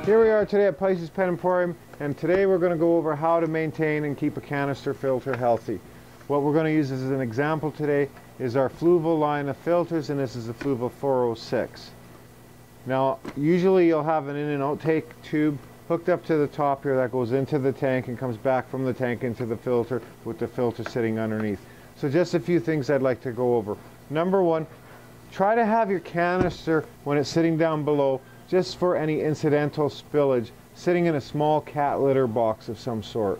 Here we are today at Pisces Pet Emporium, and today we're going to go over how to maintain and keep a canister filter healthy. What we're going to use as an example today is our Fluval line of filters, and this is the Fluval 406. Now, usually you'll have an in and outtake tube hooked up to the top here that goes into the tank and comes back from the tank into the filter with the filter sitting underneath. So just a few things I'd like to go over. Number one, try to have your canister when it's sitting down below, just for any incidental spillage, sitting in a small cat litter box of some sort.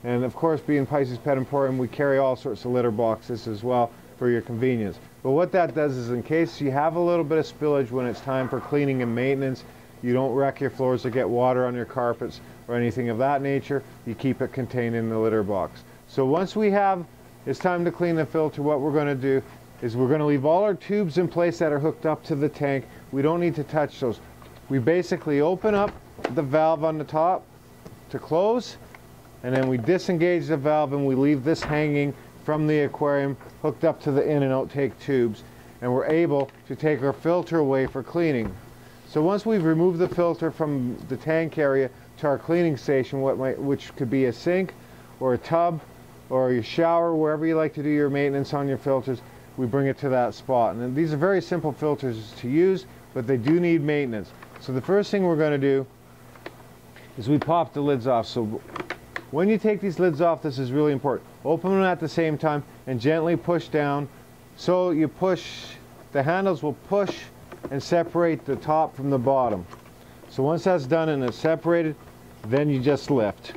And of course, being Pisces Pet Emporium, we carry all sorts of litter boxes as well for your convenience. But what that does is, in case you have a little bit of spillage when it's time for cleaning and maintenance, you don't wreck your floors or get water on your carpets or anything of that nature, you keep it contained in the litter box. So once it's time to clean the filter, what we're going to do is we're going to leave all our tubes in place that are hooked up to the tank. We don't need to touch those. We basically open up the valve on the top to close, and then we disengage the valve and we leave this hanging from the aquarium hooked up to the in and outtake tubes, and we're able to take our filter away for cleaning. So once we've removed the filter from the tank area to our cleaning station, which could be a sink or a tub or your shower, wherever you like to do your maintenance on your filters, we bring it to that spot. And these are very simple filters to use, but they do need maintenance. So the first thing we're going to do is we pop the lids off. So when you take these lids off, this is really important. Open them at the same time and gently push down. So you push, the handles will push and separate the top from the bottom. So once that's done and it's separated, then you just lift.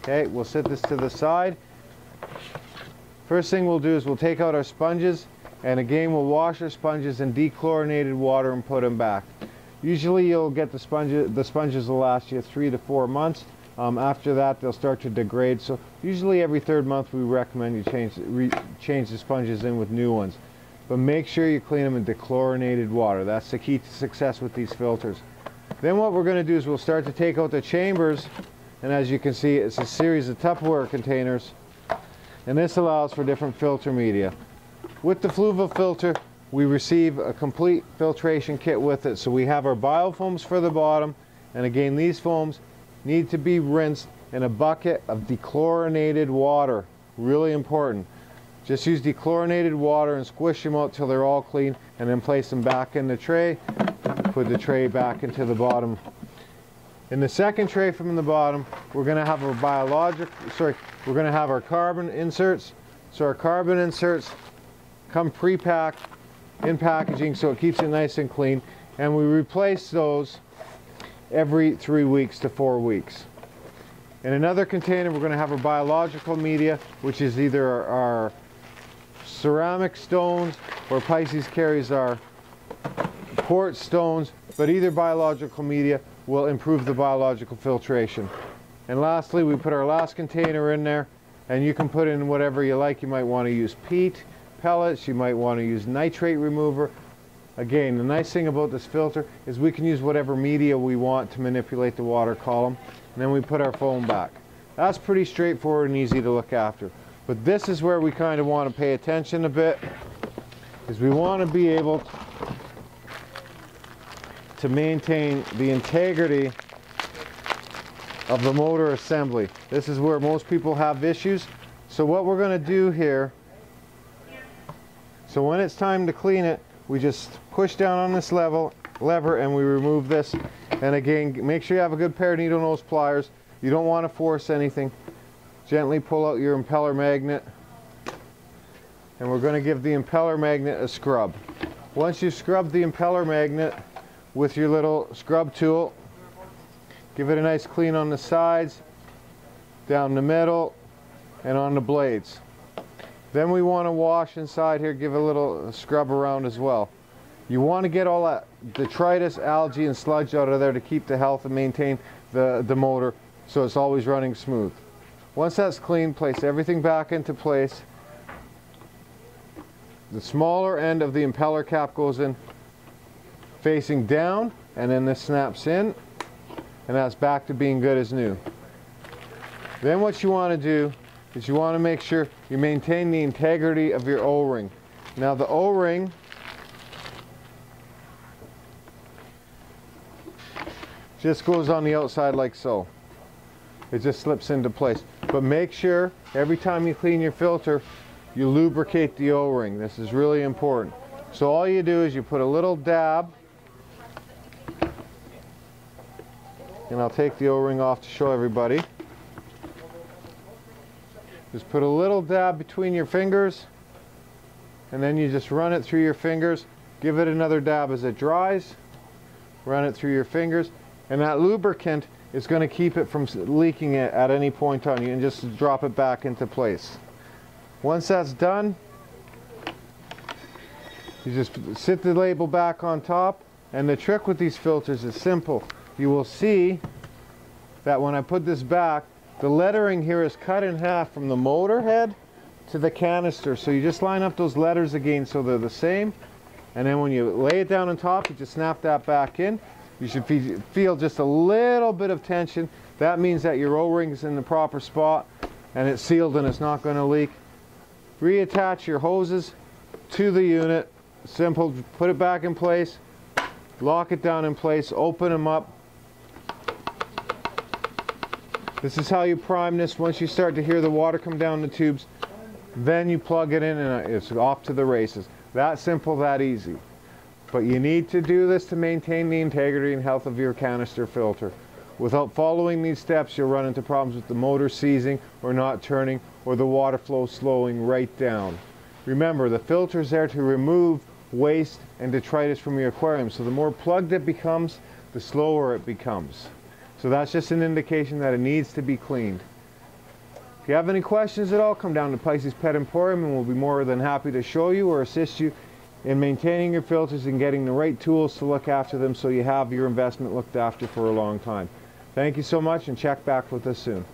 Okay, we'll set this to the side. First thing we'll do is we'll take out our sponges, and again we'll wash our sponges in dechlorinated water and put them back. Usually you'll get the sponges will last you 3 to 4 months. After that they'll start to degrade, so usually every third month we recommend you change the sponges in with new ones. But make sure you clean them in dechlorinated water. That's the key to success with these filters. Then what we're going to do is we'll start to take out the chambers, and as you can see, it's a series of Tupperware containers, and this allows for different filter media. With the Fluval filter, we receive a complete filtration kit with it. So we have our biofoams for the bottom, and again, these foams need to be rinsed in a bucket of dechlorinated water. Really important. Just use dechlorinated water and squish them out till they're all clean, and then place them back in the tray. Put the tray back into the bottom. In the second tray from the bottom, we're going to have we're going to have our carbon inserts. So our carbon inserts come pre-packed in packaging, so it keeps it nice and clean, and we replace those every 3 weeks to 4 weeks. In another container, we're going to have our biological media, which is either our ceramic stones, or Pisces carries our quartz stones, but either biological media will improve the biological filtration. And lastly, we put our last container in there, and you can put in whatever you like. You might want to use peat pellets, you might want to use nitrate remover. Again, the nice thing about this filter is we can use whatever media we want to manipulate the water column, and then we put our foam back. That's pretty straightforward and easy to look after. But this is where we kind of want to pay attention a bit, is we want to be able to maintain the integrity of the motor assembly. This is where most people have issues. So what we're going to do here, so when it's time to clean it, we just push down on this lever and we remove this. And again, make sure you have a good pair of needle nose pliers. You don't want to force anything. Gently pull out your impeller magnet, and we're going to give the impeller magnet a scrub. Once you scrub the impeller magnet with your little scrub tool, give it a nice clean on the sides, down the middle, and on the blades. Then we want to wash inside here, give a little scrub around as well. You want to get all that detritus, algae, and sludge out of there to keep the health and maintain the motor so it's always running smooth. Once that's clean, place everything back into place. The smaller end of the impeller cap goes in facing down, and then this snaps in, and that's back to being good as new. Then what you want to do is you want to make sure you maintain the integrity of your O-ring. Now the O-ring Just goes on the outside like so. It just slips into place. But make sure every time you clean your filter, you lubricate the O-ring. This is really important. So all you do is you put a little dab, and I'll take the O-ring off to show everybody. Just put a little dab between your fingers, and then you just run it through your fingers. Give it another dab as it dries. Run it through your fingers, and that lubricant is going to keep it from leaking it at any point on you, and just drop it back into place. Once that's done, you just sit the label back on top, and the trick with these filters is simple. You will see that when I put this back, the lettering here is cut in half from the motor head to the canister. So you just line up those letters again so they're the same, and then when you lay it down on top, you just snap that back in. You should feel just a little bit of tension. That means that your O-ring is in the proper spot and it's sealed and it's not going to leak. Reattach your hoses to the unit. Simple. Put it back in place, lock it down in place, open them up. This is how you prime this. Once you start to hear the water come down the tubes, then you plug it in and it's off to the races. That simple, that easy. But you need to do this to maintain the integrity and health of your canister filter. Without following these steps, you'll run into problems with the motor seizing or not turning, or the water flow slowing right down. Remember, the filter is there to remove waste and detritus from your aquarium. So the more plugged it becomes, the slower it becomes. So that's just an indication that it needs to be cleaned. If you have any questions at all, come down to Pisces Pet Emporium and we'll be more than happy to show you or assist you in maintaining your filters and getting the right tools to look after them so you have your investment looked after for a long time. Thank you so much, and check back with us soon.